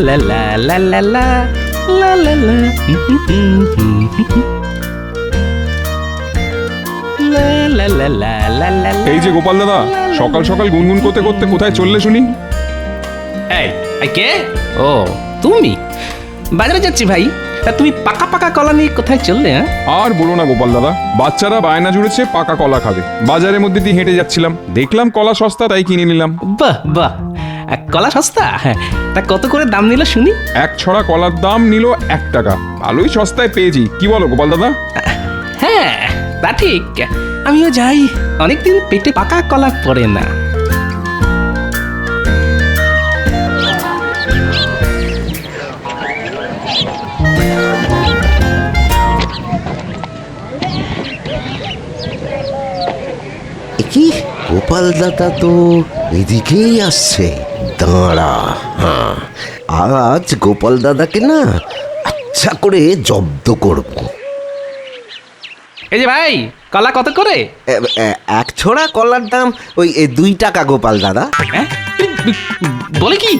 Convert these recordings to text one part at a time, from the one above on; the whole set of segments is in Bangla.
লা লা লা লা লা লা লা লা লা লা লা লা লা লা। এই যে গোপাল দাদা, সকাল সকাল গুনগুন করতে করতে কোথায় চললে শুনি? এই কে? ও তুমি? বাজারে যাচ্ছি ভাই। তা তুমি পাকা পাকা কলা নিয়ে কোথায় চললে? হ্যাঁ, আর বলো না গোপাল দাদা, বাচ্চারা বায়না জুড়েছে পাকা কলা খাবে। বাজারের মধ্যে দিয়ে হেঁটে যাচ্ছিলাম, দেখলাম কলা সস্তা, তাই কিনে নিলাম। বাহ বাহ, কলা সস্তা? হ্যাঁ, তা কত করে দাম নিল শুনি? এক ছড়া কলার দাম নিল 1 টাকা। ভালোই সস্তায় পেয়েছি, কি বলো গোপাল দাদা? হ্যাঁ, তা ঠিক। আমিও যাই, অনেকদিন পেটে পাকা কলা পড়ে না। কি গোপাল দাদা তো এদিকেই আসছে। দাঁড়া, হ্যাঁ, আজ গোপাল দাদাকে না আচ্ছা করে জব্দ করব। এই যে ভাই, কলা কত করে? এক ছড়া কলার দাম ওই 2 টাকা গোপাল দাদা। হ্যাঁ, বলে কি?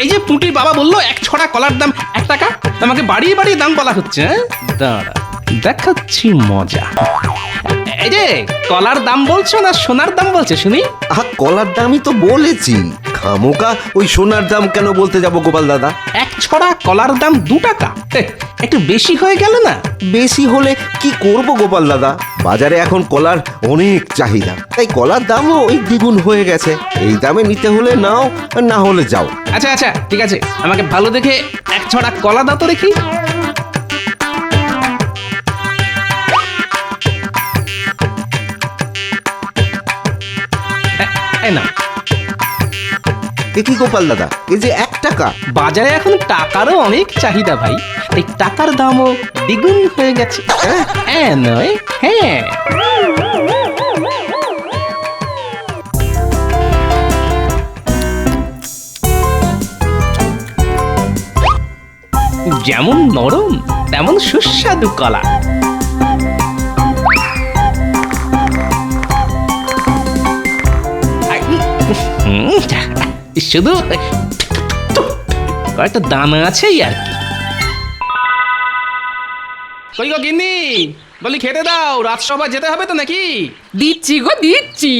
এই যে পুটির বাবা বললো 1 ছড়া কলার দাম 1 টাকা, আমাকে বাড়িয়ে বাড়িয়ে দাম বলা হচ্ছে। দাঁড়া, দেখাচ্ছি মজা। এই যে কলার দাম বলছো না সোনার দাম বলছে শুনি? কলার দামই তো বলেছি, খামোকা ওই সোনার দাম কেন বলতে যাব গোপাল দাদা? 1 ছড়া কলার দাম 2 টাকা, একটু বেশি হয়ে গেল না? বেশি হলে কি করব গোপাল দাদা, বাজারে এখন কলার অনেক চাহিদা, তাই কলার দামও ওই দ্বিগুণ হয়ে গেছে। এই দামে নিতে হলে নাও, না হলে যাও। আচ্ছা আচ্ছা, ঠিক আছে, আমাকে ভালো দেখে 1 ছড়া কলা দাও তো দেখি। না, কি গোপাল দাদা, এই যে 1 টাকা? বাজারে এখন টাকারও অনেক চাহিদা ভাই, এই টাকার দামও দ্বিগুণ হয়ে গেছে। হ্যাঁ নয়? হ্যাঁ, যেমন নরম তেমন সুস্বাদু কলা। শুধু কয়েকটা দানা আছে আর কি। কই গো গিন্নি, বলি খেতে দাও, রাজসভা যেতে হবে তো নাকি? দিচ্ছি গো দিচ্ছি।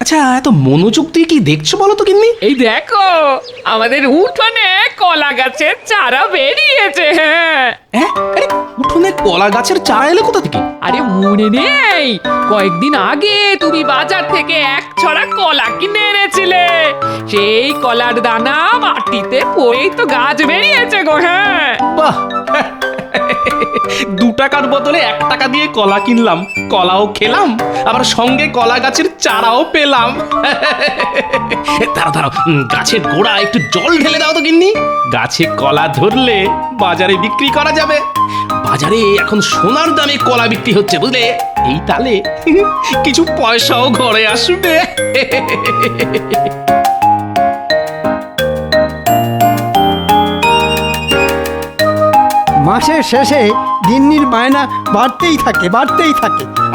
আচ্ছা, এত মনোযোগ দিয়ে কি দেখছো বলো তো গিন্নি? এই দেখো, আমাদের উঠোনে কলা গাছের চারা বেরিয়েছে। হ্যাঁ, আরে উঠোনে কলা গাছের চারা এলো কোথা থেকে? আরে মনে নেই, কয়েকদিন আগে তুমি বাজার থেকে 1 ছড়া কলা কিনে এনেছিলে, সেই কলার দানা মাটিতে পড়েই তো গাছ বেরিয়েছে গো। হ্যাঁ, বাহ, 2 টাকার বদলে 1 টাকা দিয়ে কলা কিনলাম, কলাও খেলাম, আবার সঙ্গে কলা গাছের চারাও পেলাম। দাঁড়াও দাঁড়াও, গাছের গোড়া একটু জল ঢেলে দাও তো গিন্নি, গাছে কলা ধরলে বাজারে বিক্রি করা যাবে। বাজারে এখন সোনার দামে কলা বিক্রি হচ্ছে বুঝলে, এই তালে কিছু পয়সাও ঘরে আসবে। মাসের শেষে গিন্নির বায়না বাড়তেই থাকে।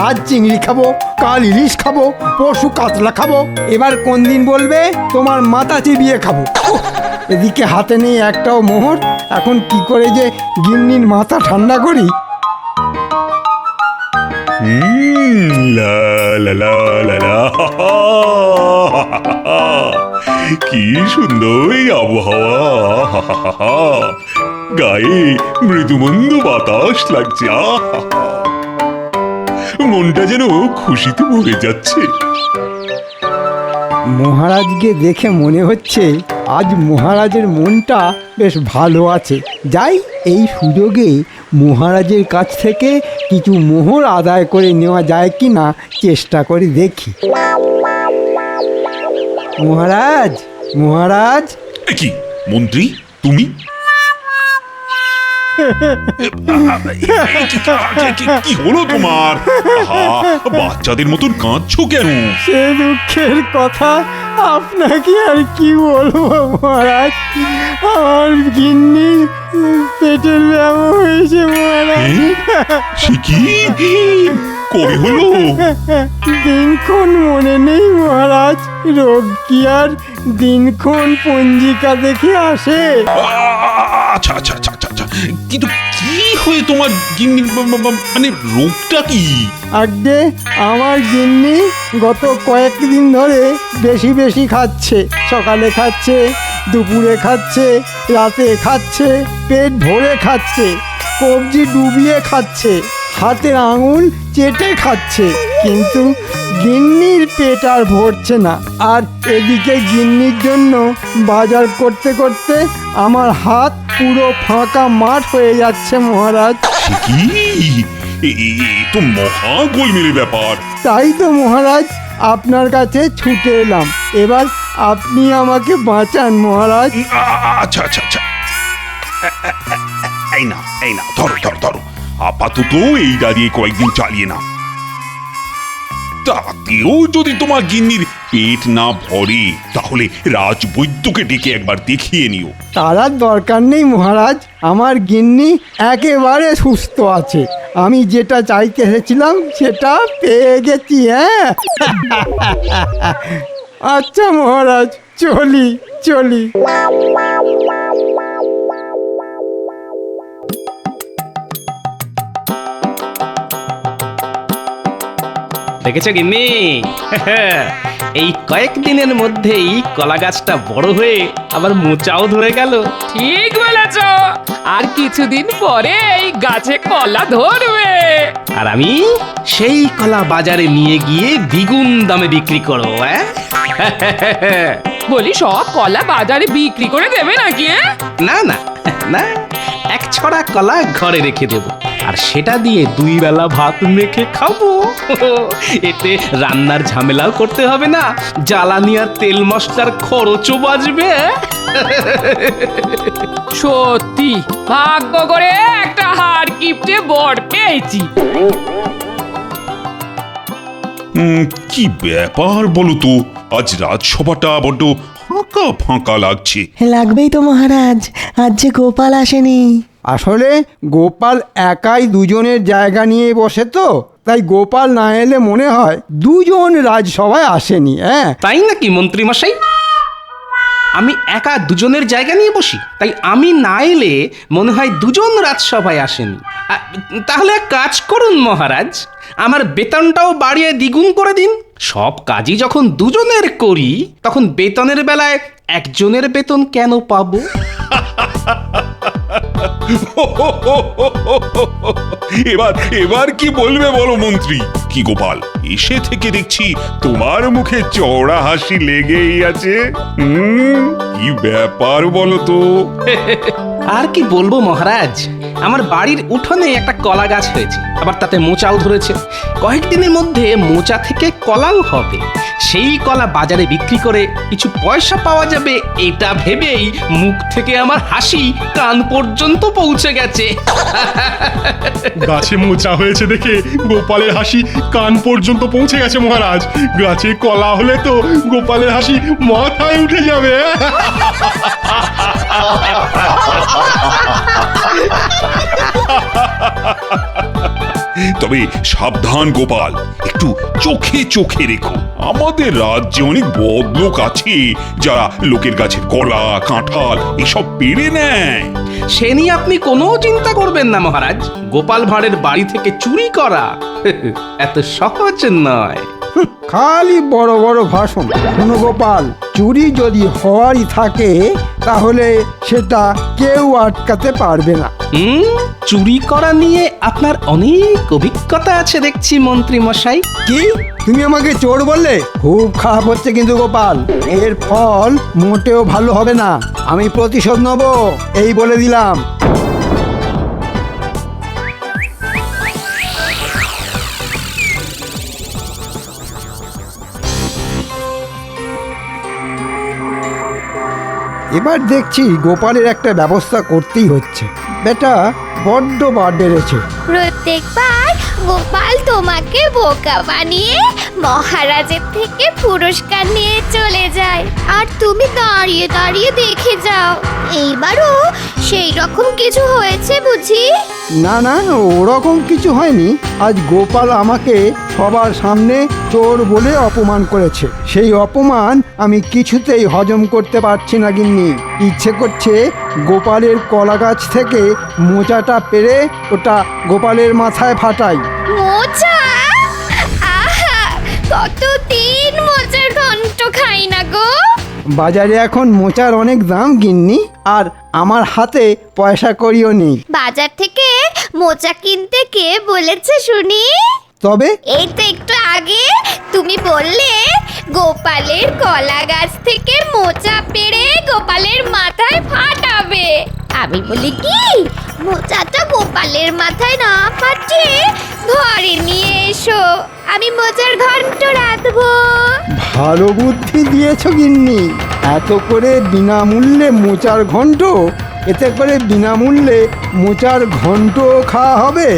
আজ চিংড়ি খাবো, কাল ইলিশ খাবো, পরশু কাতলা খাবো, এবার কোন দিন বলবে তোমার মাথা চিবিয়ে খাবো। এদিকে হাতে নেই একটাও মোহর, এখন কি করে যে গিন্নির মাথা ঠান্ডা করি। লা লা লা লা লা। কি সুন্দর এই আবহাওয়া, গায়ে মৃদুমন্দ বাতাস লাগছে, মনটা যেন খুশিতে ভরে যাচ্ছে। মহারাজকে দেখে মনে হচ্ছে আজ মহারাজের মনটা বেশ ভালো আছে। যাই, এই সুযোগে মহারাজের কাছ থেকে কিছু মোহর আদায় করে নেওয়া যায় কি না চেষ্টা করে দেখি। মহারাজ, মহারাজ। কি মন্ত্রী, তুমি? কি হলো তোমার? বাচ্চাদের মতন কাঁদছো কেন? সে দুঃখের কথা আপনাকে আর কি বলবো মহারাজ, আমার গিন্নি পেটের ব্যামো হয়েছে মহারাজ। সে কি? কবে হলো? দিনক্ষণ মনে নেই মহারাজ, রোগ কি আর দিনক্ষণ পঞ্জিকা দেখে আসে? আচ্ছা আচ্ছা আচ্ছা আচ্ছা আচ্ছা। কিন্তু কি হয়ে তোমার গিন্নির মানে রোগটা কি? আগে আমার গিন্নি গত কয়েকদিন ধরে বেশি বেশি খাচ্ছে। সকালে খাচ্ছে, দুপুরে খাচ্ছে, রাতে খাচ্ছে, পেট ভরে খাচ্ছে, কবজি ডুবিয়ে খাচ্ছে, হাতের আঙুল চেটে খাচ্ছে, কিন্তু গিন্নির পেট আর ভরছে না। আর এদিকে গিন্নির জন্য বাজার করতে করতে আমার হাত পুরো ফাঁকা মাঠ হয়ে যাচ্ছে মহারাজ। সে কি? এ তো মহা গোলমেলে ব্যাপার। তাই তো মহারাজ আপনার কাছে ছুটে এলাম। এবার আপনি আমাকে বাঁচান মহারাজ। আচ্ছা আচ্ছা আচ্ছা। এই না ধরো ধরো ধরো, আপাতত এইটা দিয়ে কয়েকদিন চালিয়ে নাও। তাতেও যদি তোমার গিন্নির পেট না ভরে তাহলে রাজবৈদ্যকে ডেকে একবার দেখিয়ে নিও। তার আর দরকার নেই মহারাজ, আমার গিন্নি একেবারে সুস্থ আছে। আমি যেটা চাইতে এসেছিলাম সেটা পেয়ে গেছি। হ্যাঁ আচ্ছা মহারাজ, চলি চলি। দেখেছো গিন্নি? এই কয়েকদিনের মধ্যেই কলা গাছটা বড় হয়ে আবার মোচাও ধরে গেল। ঠিক বলেছ, আর কিছুদিন পরে এই গাছে কলা ধরবে। আর আমি সেই কলা বাজারে নিয়ে গিয়ে দ্বিগুণ দামে বিক্রি করবো। বলি সব কলা বাজারে বিক্রি করে দেবে নাকি? না না না, এক ছড়া কলা ঘরে রেখে দেব, আর সেটা দিয়ে 2 বেলা ভাত মেখে খাবো। এতে রান্নার ঝামেলাও করতে হবে না, জ্বালানি আর তেল মশলার খরচও বাঁচবে। সত্যি ভাগ্য করে একটা হাড় কিপটে বর পেয়েছি। কি ব্যাপার বলো তো, আজ রাজসভাটা বড্ড ফাঁকা ফাঁকা লাগছে। লাগবেই তো মহারাজ, আজ যে গোপাল আসেনি। আসলে গোপাল একাই দুজনের জায়গা নিয়ে বসে তো, তাই গোপাল না এলে মনে হয় দুজন রাজসভায় আসেনি। হ্যাঁ তাই নাকি মন্ত্রী মশাই? আমি একা দুজনের জায়গা নিয়ে বসি, তাই আমি না এলে মনে হয় দুজন রাজসভায় আসেনি। তাহলে এক কাজ করুন মহারাজ, আমার বেতনটাও বাড়িয়ে দ্বিগুণ করে দিন। সব কাজই যখন দুজনের করি, তখন বেতনের বেলায় একজনের বেতন কেন পাবো? এবার কি বলবে বলো মন্ত্রী? কি গোপাল, এসে থেকে দেখছি তোমার মুখে চওড়া হাসি লেগেই আছে। কি ব্যাপার বলো তো? আর কি বলবো মহারাজ, আমার বাড়ির উঠোনে একটা কলা গাছ হয়েছে, আবার তাতে মোচাও ধরেছে। কয়েকদিনের মধ্যে মোচা থেকে কলাও হবে। সেই কলা বাজারে বিক্রি করে কিছু পয়সা পাওয়া যাবে, এটা ভেবেই মুখ থেকে আমার হাসি কান পর্যন্ত পৌঁছে গেছে। গাছে মোচা হয়েছে দেখে গোপালের হাসি কান পর্যন্ত পৌঁছে গেছে মহারাজ। গাছে কলা হলে তো গোপালের হাসি মাথায় উঠে যাবে। তবে সাবধান গোপাল, একটু চোখে চোখে রেখো। আমাদের রাজ্যে অনেক বদলোক আছে যারা লোকের গাছের কলা কাঁঠাল এসব পেড়ে নেয়। সে নিয়ে আপনি কোনো চিন্তা করবেন না মহারাজ। গোপাল ভাঁড়ের বাড়ি থেকে চুরি করা এত সহজ নয়। খালি বড় বড় ভাষণ। শোনো গোপাল, চুরি যদি হওয়ারই থাকে তাহলে সেটা কেউ আটকাতে পারবে না। চুরি করা নিয়ে আপনার অনেক অভিজ্ঞতা আছে দেখছি মন্ত্রী মশাই। কি তুমি আমাকে চোর বললে? খুব খারাপ হচ্ছে কিন্তু গোপাল, এর ফল মোটেও ভালো হবে না। আমি প্রতিশোধ নেব, এই বলে দিলাম। এবার দেখছি গোপালের একটা ব্যবস্থা করতেই হচ্ছে। বেটা বড্ড বার বেড়েছে। প্রত্যেকবার গোপাল তোমাকে বোকা বানিয়ে মহারাজের থেকে পুরস্কার নিয়ে চলে যায় আর তুমি দাঁড়িয়ে দাঁড়িয়ে দেখে যাও। এইবারও সেই রকম কিছু হয়েছে বুঝি? না না, ওরকম কিছু হয়নি। আজ গোপাল আমাকে সবার সামনে চোর বলে অপমান করেছে। সেই অপমান আমি কিছুতেই হজম করতে পারছি না গিন্নি। ইচ্ছে করছে গোপালের কলা গাছ থেকে মোচাটা পেড়ে ওটা গোপালের মাথায় ফাটাই। মোচা? আহা, কতদিন মোচার ঘন্ট খাই না গো। বাজারে এখন মোচার অনেক দাম গিন্নি, আর আমার হাতে পয়সা কড়িও নেই। বাজার থেকে মোচা কিনতে কে বলেছে শুনি? তবে এই তো একটু আগে তুমি বললে গোপালের কলা গাছ থেকে মোচা পেড়ে গোপালের মাথায় ফাটাবে। আমি বলি কি, মোচাটা গোপালের মাথায় না ফাটিয়ে ঘরে নিয়ে এসো, আমি মোচার ঘন্ট রাঁধবো। ভালো বুদ্ধি দিয়েছো গিন্নি। এত করে বিনামূল্যে মোচার ঘন্ট, এতে করে বিনামূল্যে মোচার ঘন্ট খাওয়া হবে,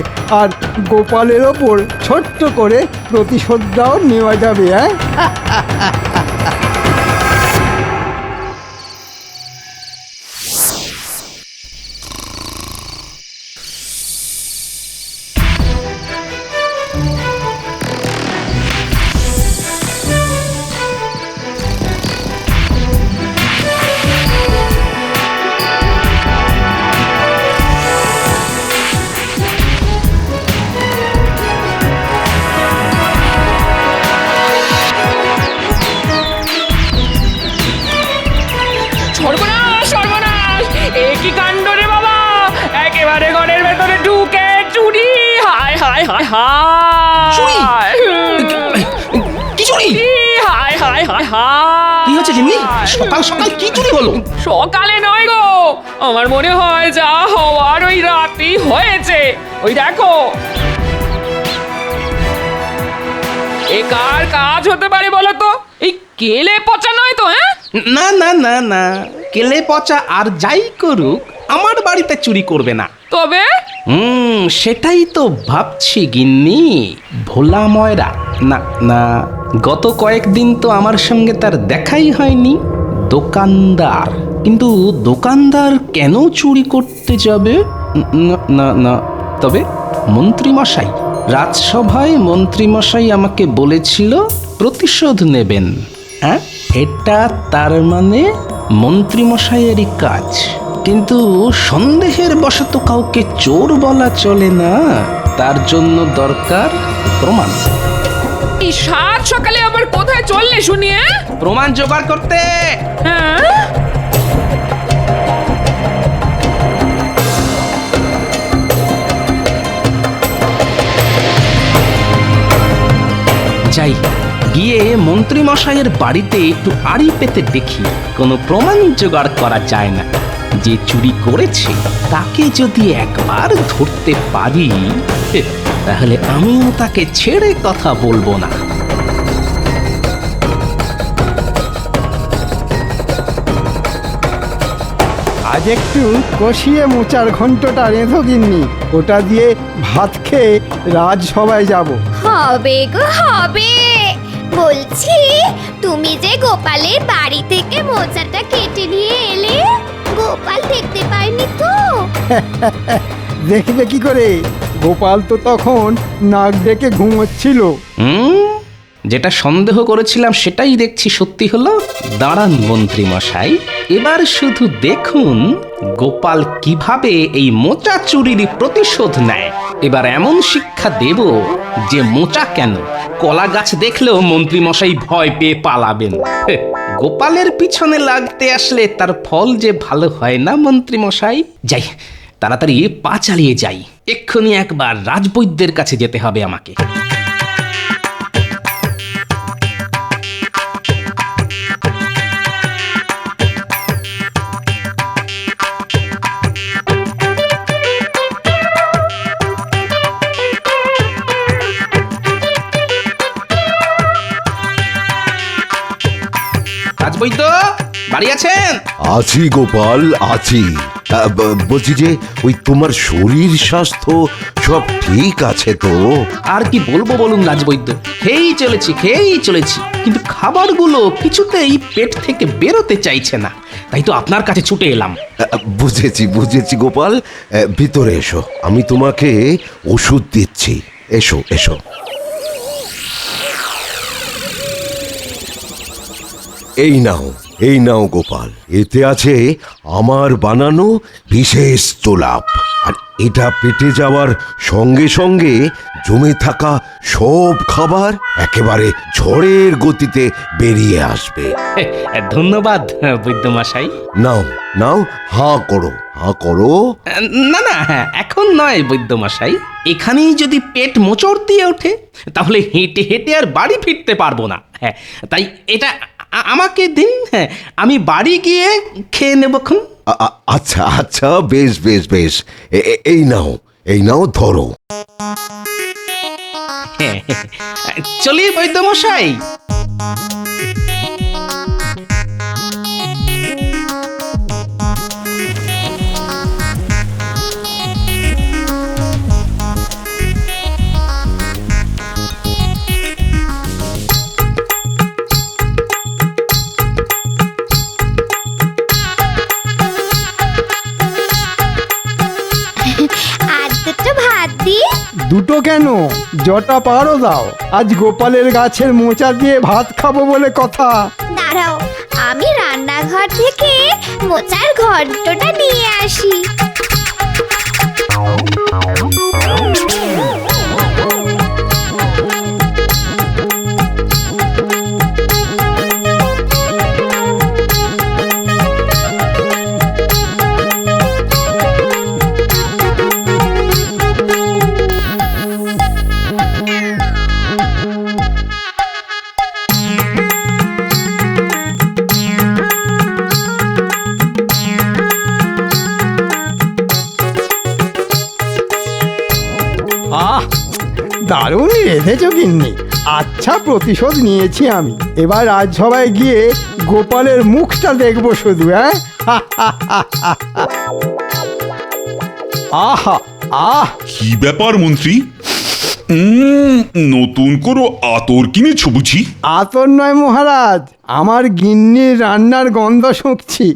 আর গোপালের ওপর ছোট্ট করে প্রতিশোধটাও নেওয়া যাবে। হ্যাঁ, সর্বনাশ সর্বনাশ, এ কি কাণ্ড রে বাবা! একেবারে ঘরের ভেতরে ঢুকে চুরি! হায় হায় হায় চুরি? হায়! কি চুরি? হায় হায় হায় হায়! কি হচ্ছে গিন্নি? সকাল সকাল কি চুরি হলো? সকালে নয় গো, আমার মনে হয় যা হওয়ার ওই রাতেই হয়েছে। ওই দেখো, এ কার কাজ হতে পারে বলো তো? এই কেলে পচা নয় তো? হ্যাঁ, না না না না, কেলে পচা আর যাই করুক আমার বাড়িতে চুরি করবে না। তবে সেটাই তো ভাবছি গিন্নি। ভোলা ময়রা না না, গত কয়েকদিন তো আমার সঙ্গে তার দেখাই হয়নি। দোকানদার, কিন্তু দোকানদার কেন চুরি করতে যাবে? না না না, তবে মন্ত্রীমশাই, রাজসভায় মন্ত্রীমশাই আমাকে বলেছিল প্রতিশোধ নেবেন। হ্যাঁ, এটা তার মানে মন্ত্রীমশাইয়েরই কাজ। কিন্তু সন্দেহের বশত কাউকে চোর বলা চলে না, তার জন্য দরকার প্রমাণ। এই সাত সকালে আবার কোথায় চললে শুনি? প্রমাণ জোগাড় করতে। হ্যাঁ, যাই, গিয়ে মন্ত্রীমশাইয়ের বাড়িতে একটু আড়ি পেতে দেখি কোনো প্রমাণ জোগাড় করা যায় না। যে চুরি করেছে তাকে যদি একবার ধরতে পারি, তাহলে আমিও তাকে ছেড়ে কথা বলবো না। আজ একটু কষিয়ে মোচার ঘন্টটা রেঁধো গিন্নি, ওটা দিয়ে ভাত খেয়ে রাজসভায় যাব। হবে গো হবে। বলছি, তুমি যে গোপালের বাড়ি থেকে মোচাটা কেটে নিয়ে এলে, গোপাল দেখতে পায়নি তো? দেখবে কি করে? গোপাল তো তখন নাক ডেকে ঘুমোচ্ছিল। যেটা সন্দেহ করেছিলাম সেটাই দেখছি সত্যি হলো। দাঁড়ান মন্ত্রী মশাই, এবার শুধু দেখুন গোপাল কিভাবে এই মোচা চুরির প্রতিশোধ নেয়। এবার এমন শিক্ষা দেব যে মোচা কেন, কলা গাছ দেখলেও মন্ত্রী মশাই ভয় পেয়ে পালাবেন। গোপালের পিছনে লাগতে আসলে তার ফল যে ভালো হয় না মন্ত্রী মশাই। যাই, তাড়াতাড়ি পা চালিয়ে যাই। এক্ষুনি একবার রাজবৈদ্যের কাছে যেতে হবে আমাকে। রাজবৈদ্য, বাড়ি আছেন? আছি গোপাল, আছি। বলছি যে ওই তোমার শরীর স্বাস্থ্য সব ঠিক আছে তো? আর কি বলবো বলুন রাজবৈদ্য, খেয়েই চলেছি কিন্তু খাবারগুলো কিছুতেই পেট থেকে বেরোতে চাইছে না, তাই তো আপনার কাছে ছুটে এলাম। বুঝেছি গোপাল, ভিতরে এসো, আমি তোমাকে ওষুধ দিচ্ছি। এসো এসো। এই নাও গোপাল, এতে আছে আমার বানানো বিশেষ তোলাপ, আর এটা পেটে যাওয়ার সঙ্গে সঙ্গে জমে থাকা সব খাবার একেবারে ঝড়ের গতিতে বেরিয়ে আসবে। ধন্যবাদ বৈদ্যমশাই। নাও নাও, হাঁ করো। না না, এখন নয় বৈদ্যমশাই, এখানেই যদি পেট মোচড় দিয়ে ওঠে তাহলে হেঁটে হেঁটে আর বাড়ি ফিরতে পারবো না। হ্যাঁ, তাই এটা আমাকে দিন, হ্যাঁ আমি বাড়ি গিয়ে খেয়ে নেবক্ষণ। আচ্ছা, বেশ, এই নাও ধরো। চলি বৈদ্যমশাই। আর দুটো ভাত দি। দুটো কেন, জটা পারো দাও। আজ গোপালের গাছের মোচা দিয়ে ভাত খাবো বলে কথা। দাঁড়াও, আমি রান্নাঘর থেকে মোচার ঘন্টটা নিয়ে আসি। আহ, দারুণ রেঁধেছো গিন্নি। আচ্ছা, প্রতিশোধ নিয়েছি আমি। এবার রাজসভায় গিয়ে গোপালের মুখটা দেখবো শুধু। হ্যাঁ, আহা আহ কি ব্যাপার মন্ত্রী? নতুন কোনো আতর কিনেছো বুঝি? আতর নয় মহারাজ, আমার গিন্নির রান্নার গন্ধ শুঁকছি।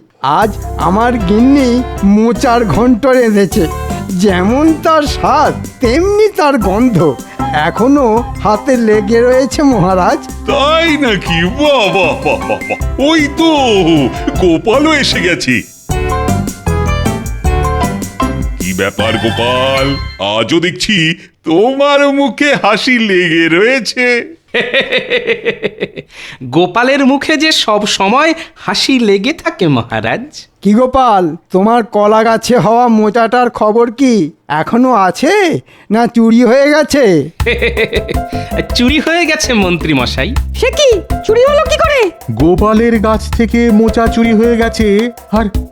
আজ আমার গিন্নি মোচার ঘন্ট রেঁধেছে। যেমন তার স্বাদ তেমনি তার গন্ধ এখনো হাতে লেগে রয়েছে মহারাজ। তাই নাকি? বাহ, ওই তো গোপালও এসে গেছে। কি ব্যাপার গোপাল, আজও দেখছি তোমার মুখে হাসি লেগে রয়েছে। গোপালের মুখে যে সব সময় হাসি লেগে থাকে মহারাজ। কি গোপাল, তোমার কলা গাছে হওয়া মোচাটার খবর কি? এখনো আছে না চুরি হয়ে গেছে? চুরি হয়ে গেছে মন্ত্রী মশাই। সে কি, চুরি হলো কি করে? গোপালের গাছ থেকে মোচা চুরি হয়ে গেছে,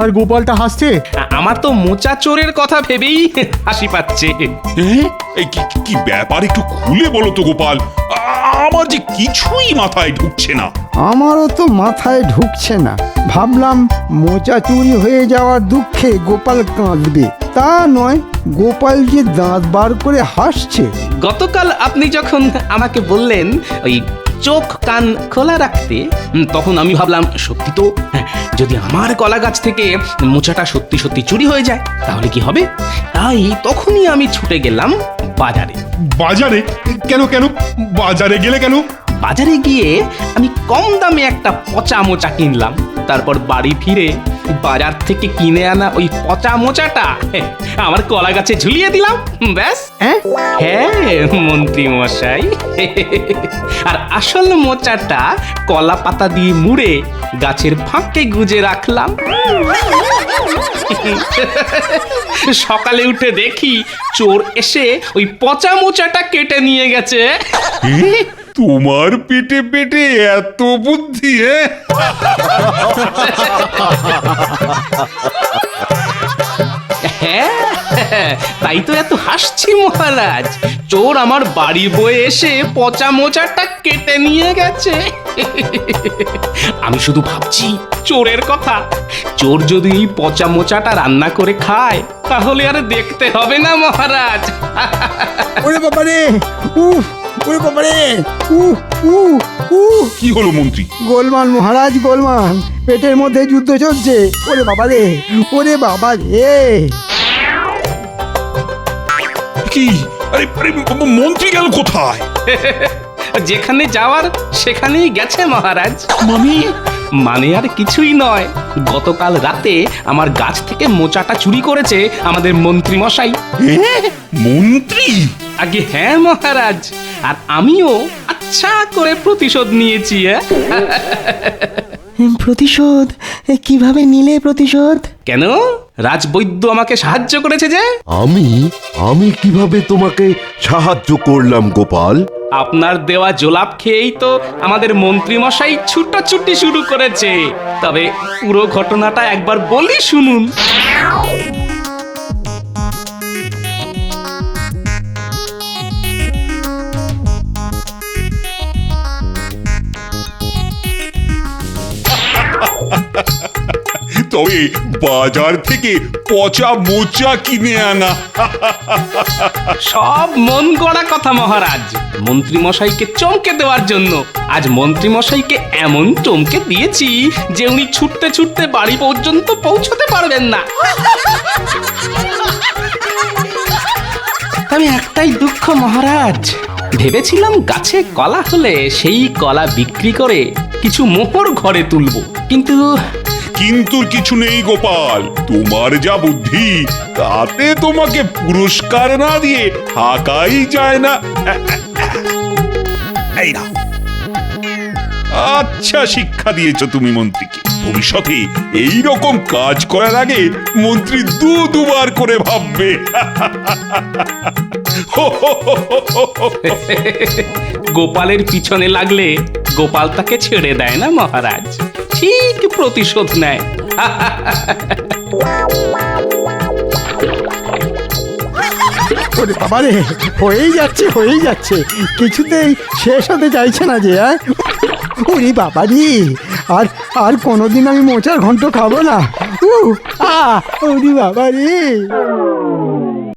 আর গোপালটা হাসছে। আমার তো মোচা চোরের কথা ভেবেই হাসি পাচ্ছে। এই কি ব্যাপার, একটু খুলে বলো তো গোপাল, আমার যে কিছুই মাথায় ঢুকছে না। আমারও তো মাথায় ঢুকছে না। ভাবলাম মোচা চুরি হয়ে যাওয়ার দুঃখে গোপাল কাঁদবে, তা নয়, গোপাল যে দাঁত বার করে হাসছে। গতকাল আপনি যখন আমাকে বললেন ওই চোখ কান খোলা রাখতে, তখন আমি ভাবলাম সত্যি তো, যদি আমার কলা গাছ থেকে মোচাটা সত্যি সত্যি চুরি হয়ে যায় তাহলে কি হবে। তাই তখনই আমি ছুটে গেলাম বাজারে। বাজারে? কেন বাজারে গেলে কেন? বাজারে গিয়ে আমি কম দামে একটা পচা মোচা কিনলাম। তারপর বাড়ি ফিরে বাজার থেকে কিনে আনা ওই পচা মোচাটা আমার কলা গাছে ঝুলিয়ে দিলাম। ব্যাস। হ্যাঁ মন্ত্রী মশাই, আর আসল মোচাটা কলা পাতা দিয়ে মুড়ে গাছের ফাঁকে গুজে রাখলাম। সকালে উঠে দেখি চোর এসে ওই পচা মোচাটা কেটে নিয়ে গেছে। তোমার পেটে পেটে এত বুদ্ধি! হ্যাঁ, তাই তো এত হাসছি মহারাজ। চোর আমার বাড়ি বয়ে এসে পচা মোচাটা কেটে নিয়ে গেছে। আমি শুধু ভাবছি চোরের কথা। চোর যদি এই পচা মোচাটা রান্না করে খায় তাহলে আর দেখতে হবে না মহারাজ। ওরে বাবারে, উফ, ওরে বাবারে, উফ, উফ, উফ। কি হলো মন্ত্রী? গোলমাল মহারাজ, গোলমাল, পেটের মধ্যে যুদ্ধ চলছে। ওরে বাবা রে, ওরে বাবা রে। কি? আরে আরে, মন্ত্রী গেল কোথায়? যেখানে যাওয়ার সেখানেই গেছে মহারাজ। মানে আর কিছুই নয়, গতকাল রাতে আমার গাছ থেকে মোচাটা চুরি করেছে আমাদের মন্ত্রী মশাই। মন্ত্রী? আগে হ্যাঁ মহারাজ, আর আমিও আচ্ছা করে প্রতিশোধ নিয়েছি। প্রতিশোধ? কিভাবে নিলে প্রতিশোধ? কেন, রাজবৈদ্য আমাকে সাহায্য করেছে যে। আমি কিভাবে তোমাকে সাহায্য করলাম গোপাল? আপনার দেওয়া জোলাপ খেয়েই তো আমাদের মন্ত্রী মশাই ছুটাছুটি শুরু করেছে। তবে পুরো ঘটনাটা একবার বলি শুনুন। তবে বাজার থেকে পচা মোচা কিনে আনা। সব মন গড়া কথা মহারাজ, মন্ত্রী মশাইকে চমকে দেওয়ার জন্য। আজ মন্ত্রী মশাইকে এমন চমকে দিয়েছি যে উনি ছুটতে ছুটতে বাড়ি পর্যন্ত পৌঁছতে পারবেন না। আমি একটাই দুঃখ মহারাজ, ভেবেছিলাম গাছে কলা হলে সেই কলা বিক্রি করে কিছু মোহর ঘরে তুলবো, কিন্তু কিন্তু কিছু নেই গোপাল, তোমার যা বুদ্ধি তাতে তোমাকে পুরস্কার না দিয়ে থাকাই যায় না। এই নাও। আচ্ছা শিক্ষা দিয়েছো তুমি মন্ত্রীকে। ভবিষ্যতে এই রকম কাজ করার আগে মন্ত্রী দুবার করে ভাববে। গোপালের পিছনে লাগলে গোপাল তাকে ছেড়ে দেয় না মহারাজ, ঠিক প্রতিশোধ নেয়। ওরে বাবা রে, হয়েই যাচ্ছে, হয়েই যাচ্ছে, কিছুতেই শেষ হতে চাইছে না যে। ওরে বাবা রে, আর কোনোদিন আমি মোচার ঘন্ট খাবো না। ওরে বাবা রে।